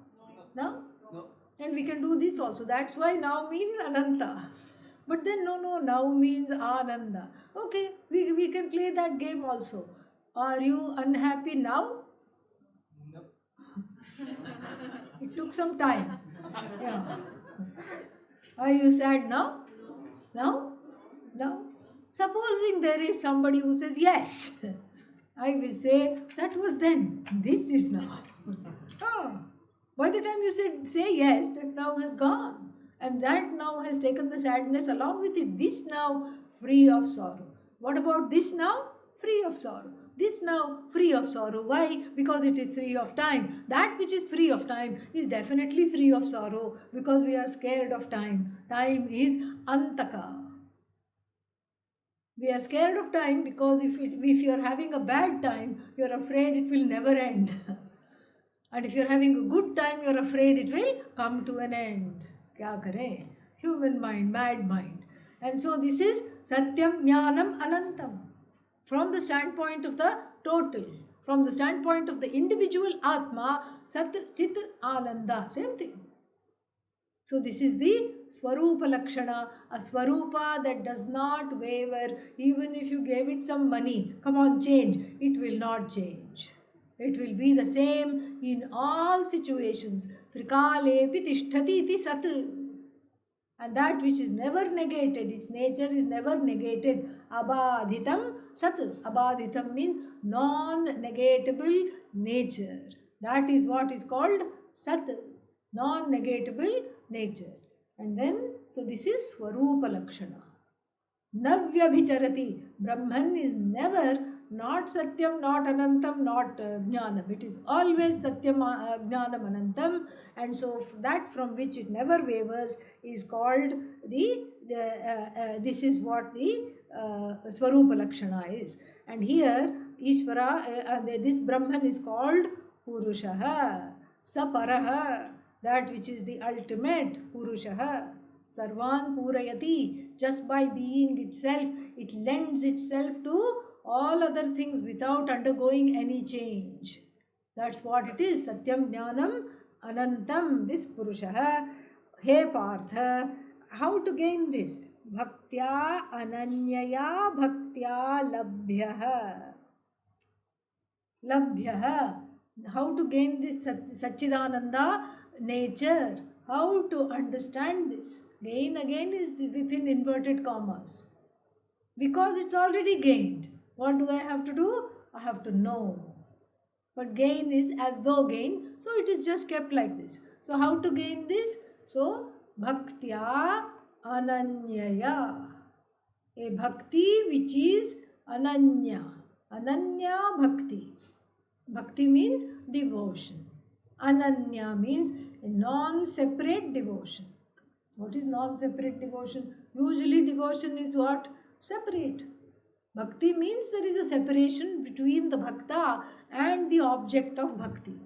[SPEAKER 1] Now?
[SPEAKER 2] No.
[SPEAKER 1] And we can do this also. That's why now means Ananta. But then no, now means Ananda. Okay, we can play that game also. Are you unhappy now?
[SPEAKER 2] No.
[SPEAKER 1] It took some time. Yeah. Are you sad now? Now? Now? Supposing there is somebody who says yes, I will say that was then, this is now. By the time you say yes, that now has gone. And that now has taken the sadness along with it. This now free of sorrow. What about this now? Free of sorrow. This now free of sorrow. Why? Because it is free of time. That which is free of time is definitely free of sorrow, because we are scared of time. Time is antaka. We are scared of time because if you are having a bad time, you are afraid it will never end. And if you are having a good time, you are afraid it will come to an end. Kya kare? Human mind, mad mind. And so this is Satyam Jnanam Anantam. From the standpoint of the total, from the standpoint of the individual Atma, Sat Chit Ananda, same thing. So this is the Swarupa Lakshana, a Swarupa that does not waver. Even if you gave it some money, come on, change, it will not change. It will be the same in all situations. Trikalepi tishtati iti sat. And that which is never negated, its nature is never negated. Abadhitam sat. Abadhitam means non-negatable nature. That is what is called sat, non-negatable nature. And then, so this is Swarupa Lakshana. Navyabhicharati. Brahman is never not Satyam, not Anantam, not Jnanam. It is always Satyam, Jnanam, Anantam. And so that from which it never wavers is called this is what the Swarupa Lakshana is. And here Ishvara, this Brahman is called Purushaha, Saparaha, that which is the ultimate Purushaha. Sarvan Purayati. Just by being itself, it lends itself to all other things without undergoing any change. That's what it is. Satyam Jnanam Anantam, this Purushaha. He Partha, how to gain this? Bhaktya Ananyaya Bhaktya Labhyaha. Labhyaha. How to gain this Satchidananda nature? How to understand this? Gain again is within inverted commas. Because it's already gained. What do I have to do? I have to know. But gain is as though gain. So it is just kept like this. So how to gain this? So Bhaktya Ananyaya. A bhakti which is Ananya. Ananya Bhakti. Bhakti means devotion. Ananya means a non-separate devotion. What is non-separate devotion? Usually devotion is what? Separate. Bhakti means there is a separation between the bhakta and the object of bhakti.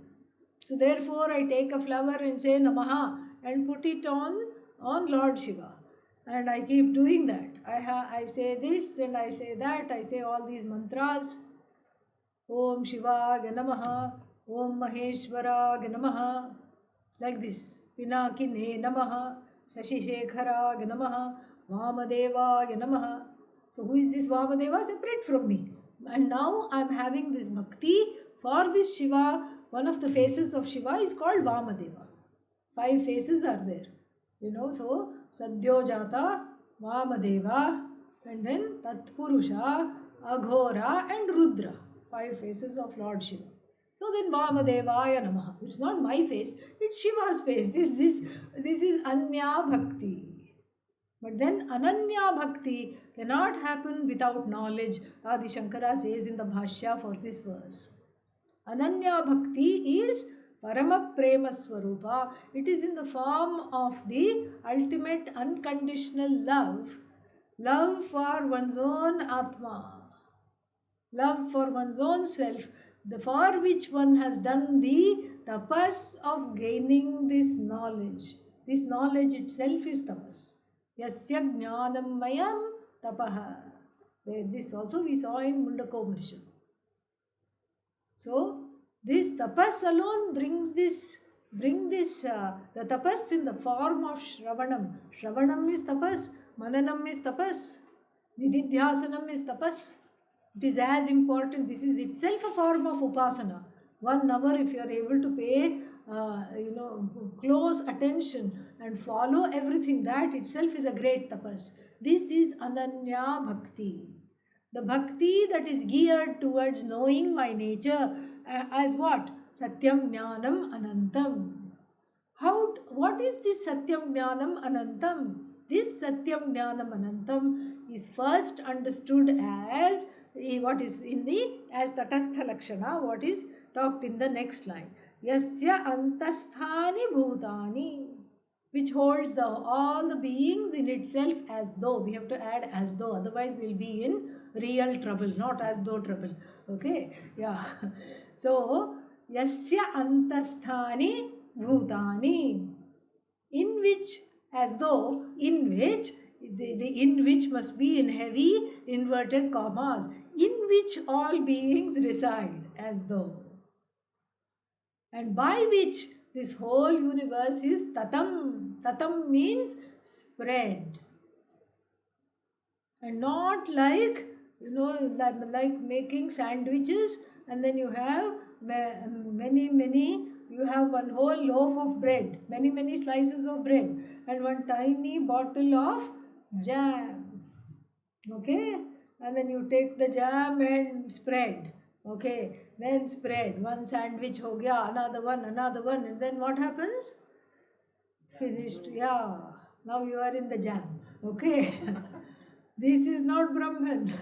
[SPEAKER 1] So therefore I take a flower and say Namaha and put it on Lord Shiva. And I keep doing that. I say this and I say that. I say all these mantras. Om Shivaya Namaha, Om Maheshwaraya Namaha, like this. Pinakine Namaha, Shashishekharaya Namaha, Vamadevaya Namaha. So who is this Vamadeva? Separate from me. And now I am having this bhakti for this Shiva. One of the faces of Shiva is called Vamadeva. 5 faces are there. So Sadyojata, Vamadeva, and then Tatpurusha, Aghora and Rudra. 5 faces of Lord Shiva. So then Vamadevaya Namaha. It's not my face, it's Shiva's face. This is Anya Bhakti. But then Ananya Bhakti cannot happen without knowledge. Adi Shankara says in the Bhashya for this verse. Ananya Bhakti is Parama Prema Swarupa. It is in the form of the ultimate unconditional love. Love for one's own Atma. Love for one's own self, for which one has done the tapas of gaining this knowledge. This knowledge itself is tapas. Yasya jnanam mayam tapaha. This also we saw in Mundakoparishad. So, this tapas alone brings the tapas in the form of Shravanam. Shravanam is tapas, Mananam is tapas, Nididhyasanam is tapas. It is as important. This is itself a form of upasana. 1 hour, if you are able to pay, close attention and follow everything, that itself is a great tapas. This is Ananya Bhakti. The bhakti that is geared towards knowing my nature as what? Satyam Jnanam Anantam. What is this Satyam Jnanam Anantam? This Satyam Jnanam Anantam is first understood as what is as Tatastha Lakshana, what is talked in the next line. Yasya Antasthani Bhutani, which holds all the beings in itself as though. We have to add as though, otherwise we'll be in real trouble, not as though trouble. Okay, yeah. So, Yasya Antasthani Bhutani, in which as though the in which must be in heavy inverted commas, in which all beings reside, as though, and by which this whole universe is tatam. Tatam means spread, and not like, like making sandwiches, and then you have many, you have one whole loaf of bread, many slices of bread, and one tiny bottle of jam. Okay, and then you take the jam and spread. Okay, then spread one sandwich ho gaya, another one, and then what happens? Finished. Yeah, now you are in the jam. Okay. This is not Brahman.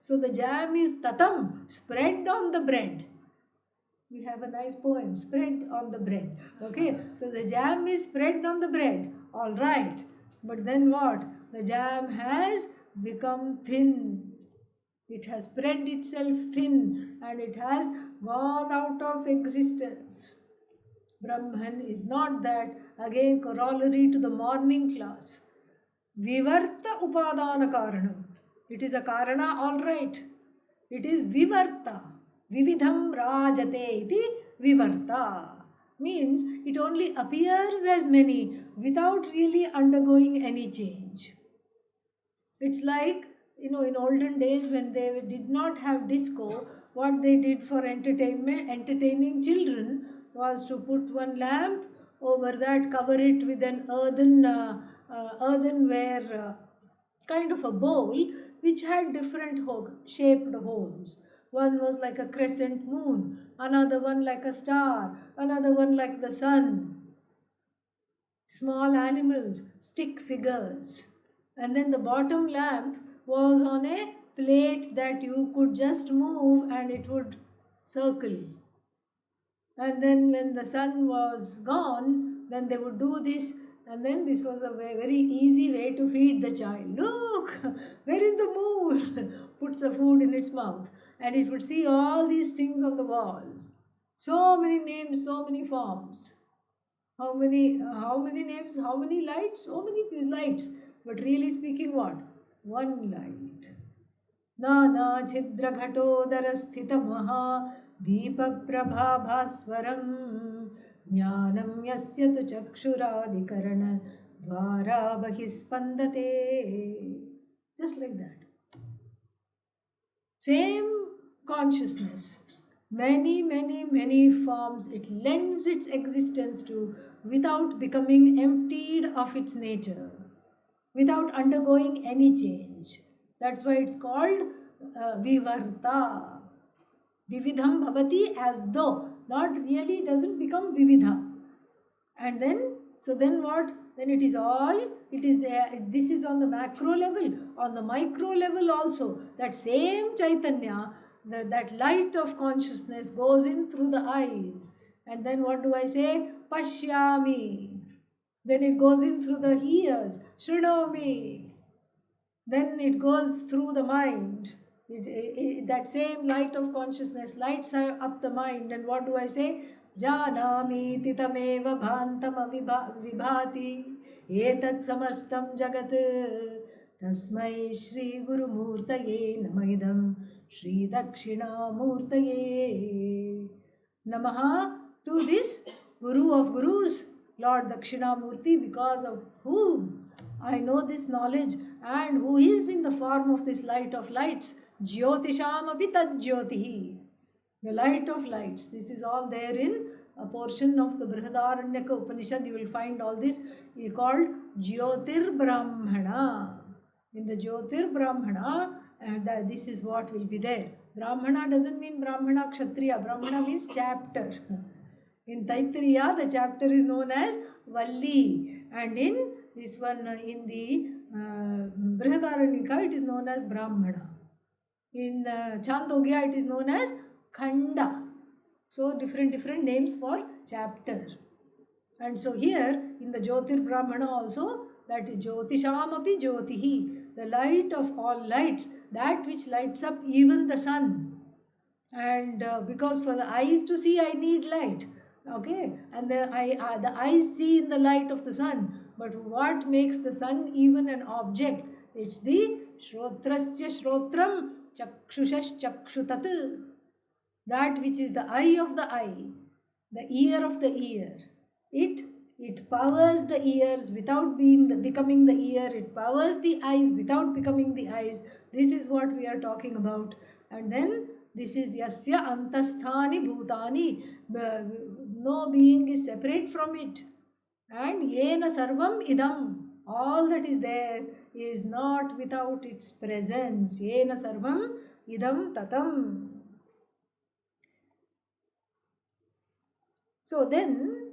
[SPEAKER 1] So the jam is tatam, spread on the bread. We have a nice poem, spread on the bread. Okay, so the jam is spread on the bread. All right. But then what? The jam has become thin. It has spread itself thin and it has gone out of existence. Brahman is not that. Again, corollary to the morning class. Vivarta upadana karanam. It is a karana, all right. It is vivarta. Vividham rajate iti vivarta. Means it only appears as many without really undergoing any change. It's like, in olden days when they did not have disco, what they did for entertaining children was to put one lamp over that, cover it with an earthenware kind of a bowl which had different shaped holes. One was like a crescent moon, another one like a star, another one like the sun. Small animals, stick figures. And then the bottom lamp was on a plate that you could just move and it would circle. And then when the sun was gone, then they would do this, and then this was a very easy way to feed the child. Look, where is the moon? Puts the food in its mouth, and it would see all these things on the wall. So many names, so many forms. How many names, how many lights? So many lights. But really speaking, what? One light. Nana chidra ghatodara sthita maha दीपप्रभाभास्वरं ज्ञानं यस्य तु चक्षुरादिकरणद्वारा बहिस्पन्दते. Just like that. Same consciousness. Many forms it lends its existence to without becoming emptied of its nature, without undergoing any change. That's why it's called vivarta. Vividham bhavati, as though, not really, doesn't become vividha. And then, so then what? Then it is all, it is there. This is on the macro level, on the micro level also. That same Chaitanya, that light of consciousness goes in through the eyes. And then what do I say? Pashyami. Then it goes in through the ears. Shrunomi. Then it goes through the mind. That same light of consciousness lights up the mind, and what do I say? Janami titameva bhantam vibhati etat samastam jagat tasmai Shri Guru Murtaye namaidam Shri Dakshina Murtaye Namaha, to this Guru of Gurus, Lord Dakshinamurti, because of whom I know this knowledge and who is in the form of this light of lights. Jyotisham api tad jyotihi. The light of lights. This is all there in a portion of the Brihadaranyaka Upanishad. You will find all this is called Jyotir Brahmana. In the Jyotir Brahmana, and this is what will be there. Brahmana doesn't mean Brahmana Kshatriya. Brahmana means chapter. In Taittiriya, the chapter is known as Valli, and in this one, in the Brihadaranyaka, it is known as Brahmana. In Chandogya, it is known as Khanda. So different names for chapter. And so here in the Jyotir Brahmana also, that is Jyotisham api Jyotihi, the light of all lights, that which lights up even the sun. And because for the eyes to see, I need light. Okay, and the eyes see in the light of the sun. But what makes the sun even an object? It's the Shrotrasya Shrotram Chakshushash Chakshutat, that which is the eye of the eye, the ear of the ear. It it powers the ears without becoming the ear. It powers the eyes without becoming the eyes. This is what we are talking about. And then this is yasya antasthani bhutani. No being is separate from it. And yena sarvam idam. All that is there is not without its presence. Yena sarvam idam tatam. So then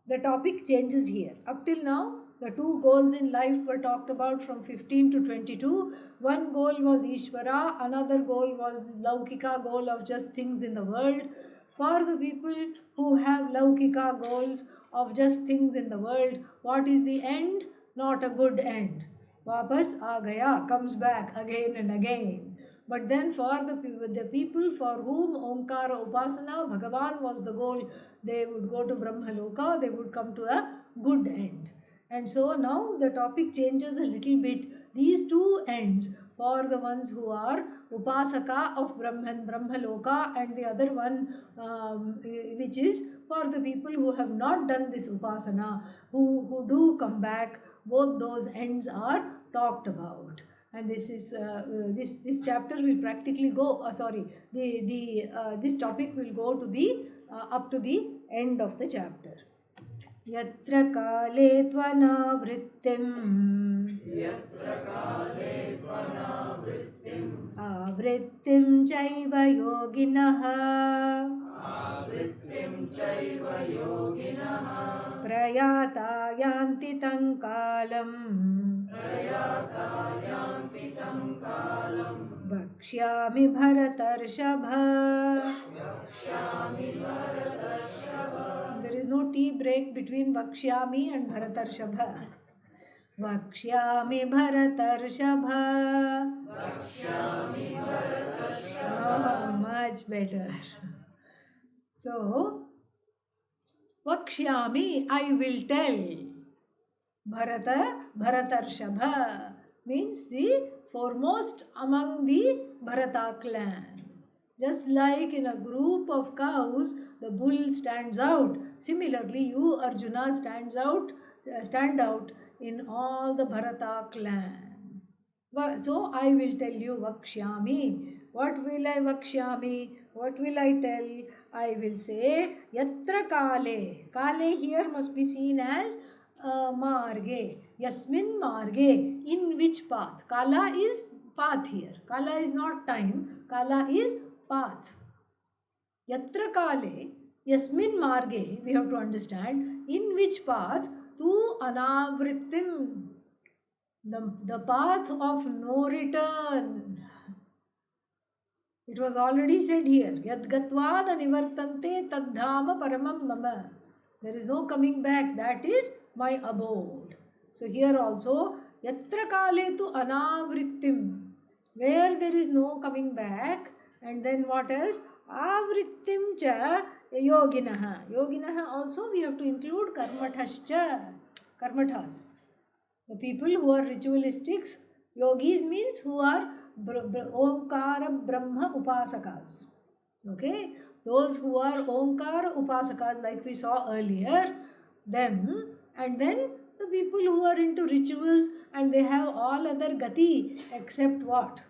[SPEAKER 1] the topic changes here. Up till now, the two goals in life were talked about from 15 to 22. One goal was Ishvara, another goal was the Laukika goal of just things in the world. For the people who have Laukika goals of just things in the world, what is the end? Not a good end. Vapas aa gaya, comes back again and again. But then for the people for whom Omkara Upasana, Bhagavan was the goal, they would go to Brahmaloka, they would come to a good end. And so now the topic changes a little bit. These two ends, for the ones who are Upasaka of Brahman, Brahmaloka, and the other one which is for the people who have not done this Upasana, who do come back, both those ends are talked about. And this is this chapter will practically go this topic will go to the up to the end of the chapter. Yatra kale avrittim chaiva yoginah prayata yanti tankalam Vakshyami Bharatarshava. There is no tea break between Vakshyami and Bharatarshava. Vakshyami Bharatarshava. Oh, much better. So, Vakshyami, I will tell. Bharatarshava means the foremost among the Bharata clan. Just like in a group of cows, the bull stands out. Similarly, you, Arjuna, stand out in all the Bharata clan. So I will tell you Vakshyami. What will I Vakshyami? What will I tell? I will say Yatra Kale. Kale here must be seen as marge, yasmin marge, in which path? Kala is path here. Kala is not time, kala is path. Yatra kale, yasmin marge, we have to understand, in which path? Tu anavrittim, the path of no return. It was already said here, Yad gatvada nivartante tadhama paramam mama. There is no coming back, that is my abode. So here also, yatra kale tu anavrittim, where there is no coming back. And then what else? Avrittim cha yoginaha. Yoginaha also we have to include karmathascha. Karmathas. The people who are ritualistics, yogis means who are Omkara Brahma Upasakas. Okay? Those who are Omkara Upasakas, like we saw earlier, them, and then the people who are into rituals and they have all other gati except what?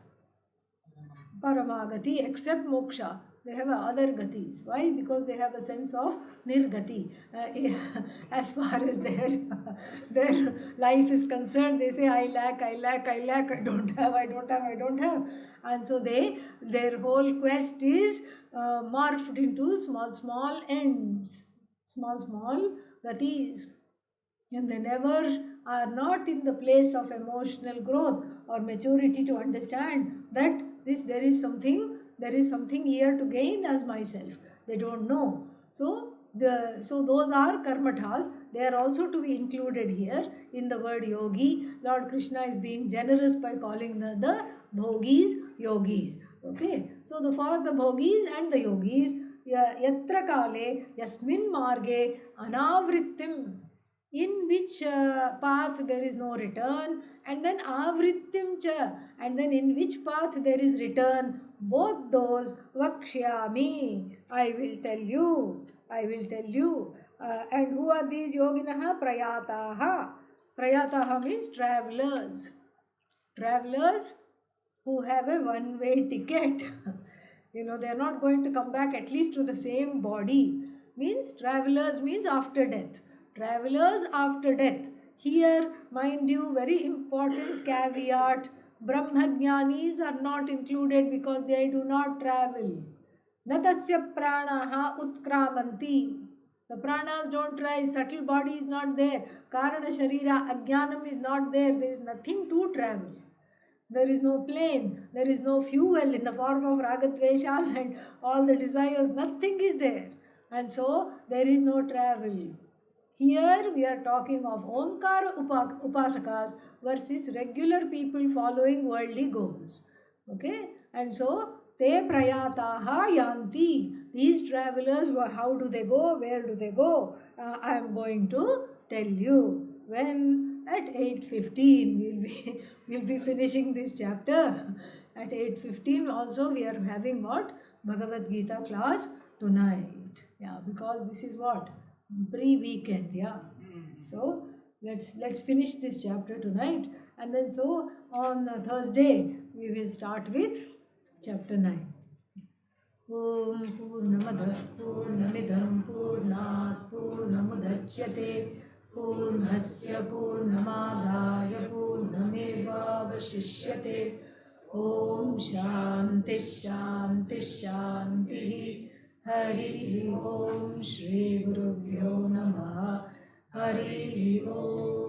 [SPEAKER 1] Paramagati, except moksha. They have other gatis. Why? Because they have a sense of nirgati. As far as their life is concerned, they say, I lack, I don't have. And so their whole quest is morphed into small ends, small gatis. And they never are not in the place of emotional growth or maturity to understand that there is something here to gain as myself. They don't know. So those are karmathas. They are also to be included here in the word yogi. Lord Krishna is being generous by calling the bhogis yogis. Okay. So for the bhogis and the yogis, yatra kale yasmin marge anavrittim. in which path there is no return, and then avrittim cha, and then in which path there is return, both those vakshyami, I will tell you, I will tell you. And who are these yoginaha? Prayataha. Prayataha means travelers. Travelers who have a one way ticket. They are not going to come back at least to the same body. Means travelers means after death. Travelers after death. Here, mind you, very important caveat, Brahmajnanis are not included because they do not travel. Natasya pranaha utkramanti. The pranas don't rise, subtle body is not there, Karana Sharira, Ajnanam is not there, there is nothing to travel. There is no plane, there is no fuel in the form of ragadveshas and all the desires, nothing is there. And so there is no travel. Here we are talking of Omkara Upasakas versus regular people following worldly goals. Okay? And so, Te Prayataha Yanti. These travelers, how do they go? Where do they go? I am going to tell you. When at 8:15 we'll be finishing this chapter. At 8:15 also we are having what? Bhagavad Gita class tonight. Yeah, because this is what? Pre-weekend, yeah. So let's finish this chapter tonight, and then so on Thursday we will start with chapter 9. Om Purnamadah Purnamidam Purnat Purnamudachyate Purnasya Purnamadaya Purnamevavashishyate. Om Shanti Shanti Shanti. Hari Om Shri Gurubhyo Namaha. Hari Om.